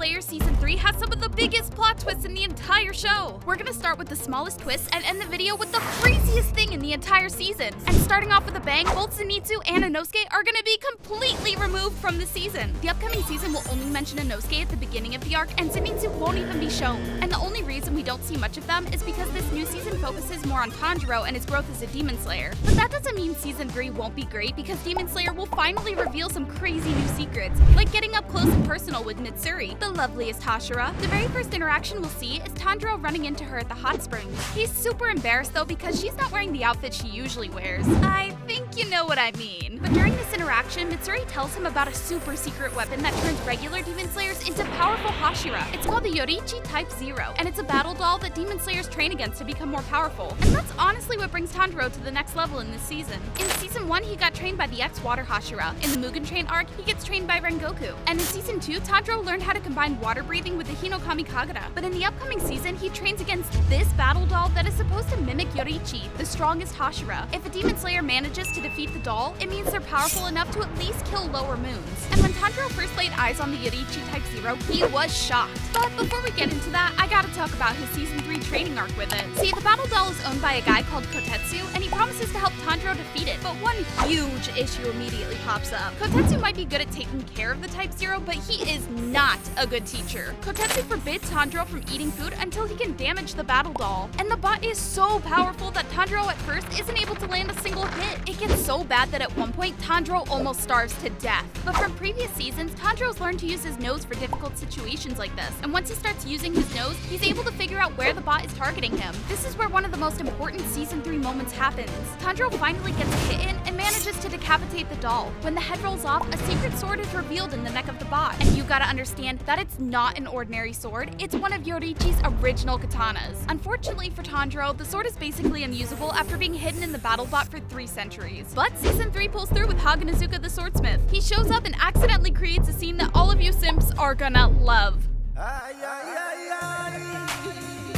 Slayer Season 3 has some of the biggest plot twists in the entire show. We're gonna start with the smallest twist and end the video with the craziest thing in the entire season. And starting off with a bang, both Zenitsu and Inosuke are gonna be completely removed from the season. The upcoming season will only mention Inosuke at the beginning of the arc, and Zenitsu won't even be shown. And the only reason we don't see much of them is because this new season focuses more on Tanjiro and his growth as a demon slayer. But that doesn't mean Season 3 won't be great, because Demon Slayer will finally reveal some crazy new secrets, like getting up close and personal with Mitsuri, the loveliest Hashira. The very first interaction we'll see is Tanjiro running into her at the hot springs. He's super embarrassed though because she's not wearing the outfit she usually wears. I think you know what I mean. But during this interaction, Mitsuri tells him about a super secret weapon that turns regular demon slayers into powerful Hashira. It's called the Yoriichi Type Zero, and it's a battle doll that demon slayers train against to become more powerful. And that's honestly what brings Tanjiro to the next level in this season. In Season 1, he got trained by the ex-Water Hashira. In the Mugen Train arc, he gets trained by Rengoku. And in Season 2, Tanjiro learned how to combine water breathing with the Hinokami Kagura. But in the upcoming season, he trains against this battle doll that is supposed to mimic Yoriichi, the strongest Hashira. If a demon slayer manages to defeat the doll, it means they're powerful enough to at least kill lower moons. And when Tanjiro first laid eyes on the Yoriichi Type Zero, he was shocked. But before we get into that, I gotta talk about his Season 3 training arc with it. See, the battle doll is owned by a guy called Kotetsu, and he promises to help Tanjiro defeat it. But one huge issue immediately pops up. Kotetsu might be good at taking care of the Type Zero, but he is not a good teacher. Kotetsu forbids Tanjiro from eating food until he can damage the battle doll. And the bot is so powerful that Tanjiro at first isn't able to land a single hit. It gets so bad that at one point, Tanjiro almost starves to death. But from previous seasons, Tanjiro's learned to use his nose for difficult situations like this. And once he starts using his nose, he's able to figure out where the bot is targeting him. This is where one of the most important Season 3 moments happens. Tanjiro finally gets a hit in and manages to decapitate the doll. When the head rolls off, a secret sword is revealed in the neck of the bot. And you gotta understand that it's not an ordinary sword, it's one of Yoriichi's original katanas. Unfortunately for Tanjiro, the sword is basically unusable after being hidden in the battle bot for 3 centuries. But Season 3 pulls through with Haganazuka the swordsmith. He shows up and accidentally creates a scene that all of you simps are gonna love.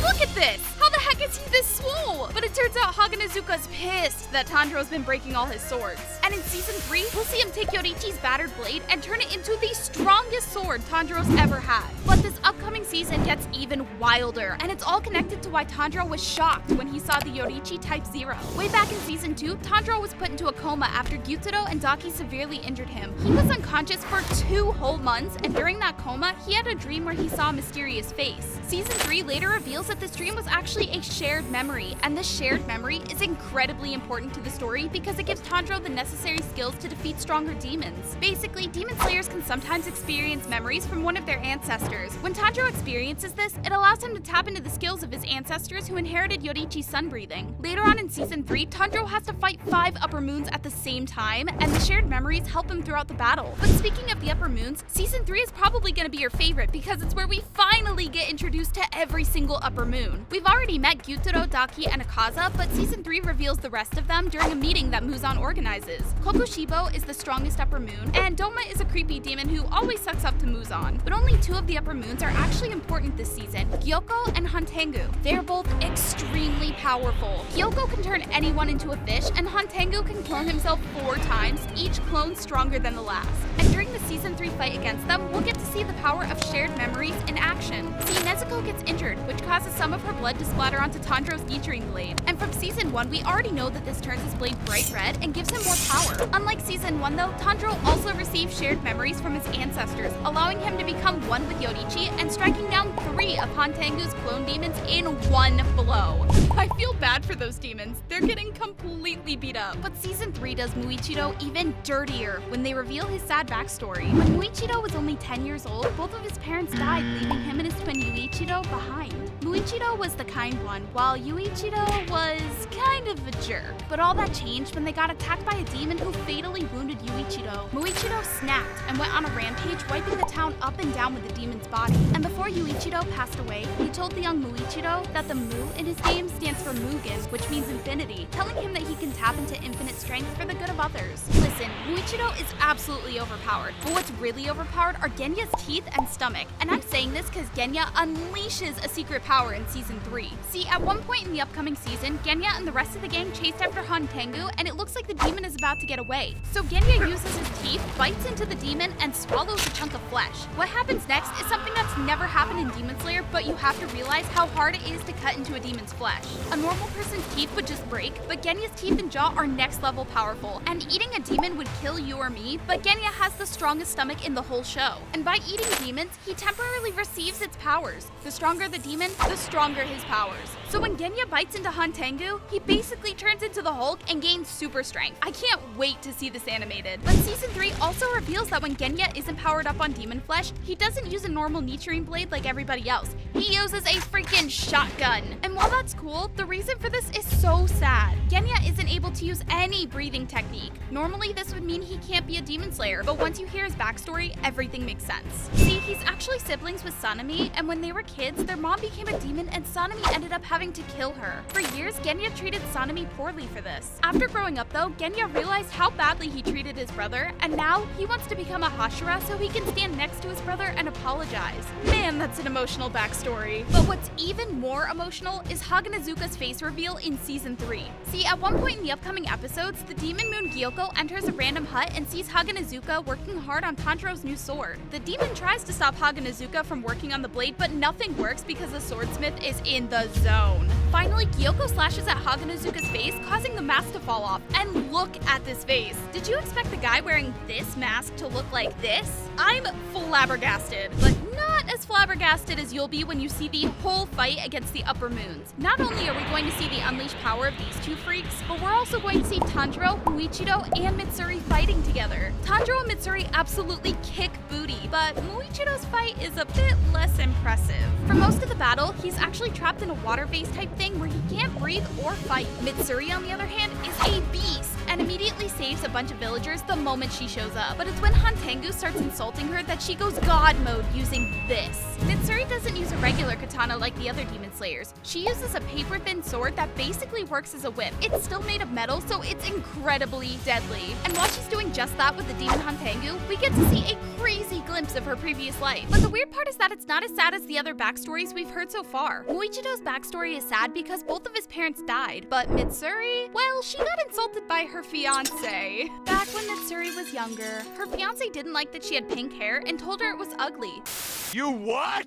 Look at this! How the heck is he this swole? But it turns out Haganazuka's pissed that Tanjiro's been breaking all his swords. And in Season 3, we'll see him take Yoriichi's battered blade and turn it into the strongest sword Tanjiro's ever had. But this upcoming season gets even wilder, and it's all connected to why Tanjiro was shocked when he saw the Yoriichi Type Zero. Way back in Season 2, Tanjiro was put into a coma after Gyutaro and Daki severely injured him. He was unconscious for 2 whole months, and during that coma, he had a dream where he saw a mysterious face. Season 3 later reveals that this dream was actually a shared memory, and this shared memory is incredibly important to the story because it gives Tanjiro the necessary skills to defeat stronger demons. Basically, demon slayers can sometimes experience memories from one of their ancestors. When Tanjiro experiences this, it allows him to tap into the skills of his ancestors who inherited Yoriichi's sun breathing. Later on in Season 3, Tanjiro has to fight 5 upper moons at the same time, and the shared memories help him throughout the battle. But speaking of the upper moons, Season 3 is probably going to be your favorite because it's where we finally get introduced to every single upper moon. We've already met Gyutaro, Daki, and Akaza, but Season 3 reveals the rest of them during a meeting that Muzan organizes. Kokushibo is the strongest upper moon, and Doma is a creepy demon who always sucks up to Muzan. But only 2 of the upper moons are actually important this season, Gyoko and Hantengu. They're both extremely powerful. Gyoko can turn anyone into a fish, and Hantengu can clone himself 4 times, each clone stronger than the last. And during the Season 3 fight against them, we'll get to see the power of shared memories in action. See, Nezuko gets injured, which causes some of her blood to splatter onto Tanjiro's Nichirin blade. And from Season 1, we already know that this turns his blade bright red and gives him more power. Unlike Season 1 though, Tanjiro also received shared memories from his ancestors, allowing him to become one with Yoriichi and striking down 3 of Hantengu's clone demons in 1 blow. I feel bad for those demons. They're getting completely beat up. But Season 3 does Muichiro even dirtier when they reveal his sad backstory. When Muichiro was only 10 years old, both of his parents died, leaving him and his twin Yuichiro behind. Muichiro was the kind one, while Yuichiro was kind of a jerk. But all that changed when they got attacked by a demon who fatally wounded Yuichiro. Muichiro snapped and went on a rampage, wiping the town up and down with the demon's body. And before Yuichiro passed away, he told the young Muichiro that the Mu in his name stands for Mugen, which means infinity, telling him that he can tap into infinite strength for the good of others. Listen, listen, Muichiro is absolutely overpowered, but what's really overpowered are Genya's teeth and stomach, and I'm saying this because Genya unleashes a secret power in Season 3. See, at one point in the upcoming season, Genya and the rest of the gang chased after Han Tengu, and it looks like the demon is about to get away. So Genya uses his teeth, bites into the demon, and swallows a chunk of flesh. What happens next is something that's never happened in Demon Slayer, but you have to realize how hard it is to cut into a demon's flesh. A normal person's teeth would just break, but Genya's teeth and jaw are next level powerful, and eating a demon would kill you or me, but Genya has the strongest stomach in the whole show. And by eating demons, he temporarily receives its powers. The stronger the demon, the stronger his powers. So when Genya bites into Han Tengu, he basically turns into the Hulk and gains super strength. I can't wait to see this animated. But Season 3 also reveals that when Genya isn't powered up on demon flesh, he doesn't use a normal Nichirin blade like everybody else. He uses a freaking shotgun. And while that's cool, the reason for this is so sad. Genya isn't able to use any breathing technique. Normally, this would mean he can't be a demon slayer, but once you hear his backstory, everything makes sense. See, he's actually siblings with Sanemi, and when they were kids, their mom became a demon and Sanemi ended up having to kill her. For years, Genya treated Sanemi poorly for this. After growing up though, Genya realized how badly he treated his brother, and now he wants to become a Hashira so he can stand next to his brother and apologize. Man, that's an emotional backstory. But what's even more emotional is Haganezuka's face reveal in Season 3. See, at one point in the upcoming episodes, the demon moon Gyoko enters a random hut and sees Haganezuka working hard on Tanjiro's new sword. The demon tries to stop Haganezuka from working on the blade, but nothing works because the swordsmith is in the zone. Finally, Gyoko slashes at Haganezuka's face, causing the mask to fall off. And look at this face. Did you expect the guy wearing this mask to look like this? I'm flabbergasted, but not as flabbergasted as you'll be when you see the whole fight against the Upper Moons. Not only are we going to see the unleashed power of these two freaks, but we're also going to see Tanjiro, Muichiro, and Mitsuri fighting together. Tanjiro and Mitsuri absolutely kick booty, but Muichiro's fight is a bit less impressive. For most of the battle, he's actually trapped in a water vase type thing where he can't breathe or fight. Mitsuri, on the other hand, is a beast and immediately saves a bunch of villagers the moment she shows up. But it's when Han Tengu starts insulting her that she goes God mode using this. Mitsuri doesn't use a regular katana like the other demon slayers. She uses a paper-thin sword that basically works as a whip. It's still made of metal, so it's incredibly deadly. And while she's doing just that with the demon Han Tengu, we get to see a crazy glimpse of her previous life. But the weird part is that it's not as sad as the other backstories we've heard so far. Muichiro's backstory is sad because both of his parents died, but Mitsuri, well, she got insulted by her fiance. Back when Mitsuri was younger, her fiance didn't like that she had pink hair and told her it was ugly. You what?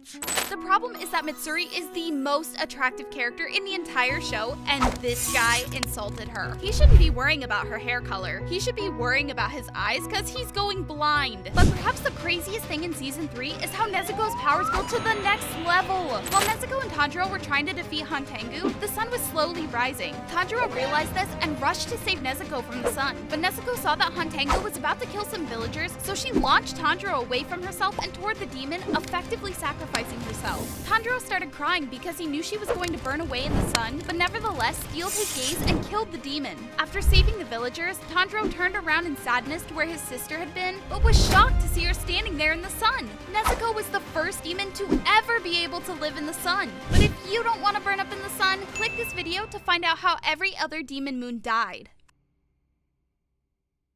The problem is that Mitsuri is the most attractive character in the entire show, and this guy insulted her. He shouldn't be worrying about her hair color. He should be worrying about his eyes because he's going blind. But perhaps the craziest thing in Season 3 is how Nezuko's powers go to the next level. While Nezuko and Tanjiro were trying to defeat Han Tengu, the sun was slowly rising. Tanjiro realized this and rushed to save Nezuko from the sun. But Nezuko saw that Han Tengu was about to kill some villagers, so she launched Tanjiro away from herself and toward the demon, effectively sacrificing herself. Tanjiro started crying because he knew she was going to burn away in the sun, but nevertheless steeled his gaze and killed the demon. After saving the villagers, Tanjiro turned around in sadness to where his sister had been, but was shocked to see her standing there in the sun. Nezuko was the first demon to ever be able to live in the sun. But if you don't want to burn up in the sun, click this video to find out how every other demon moon died.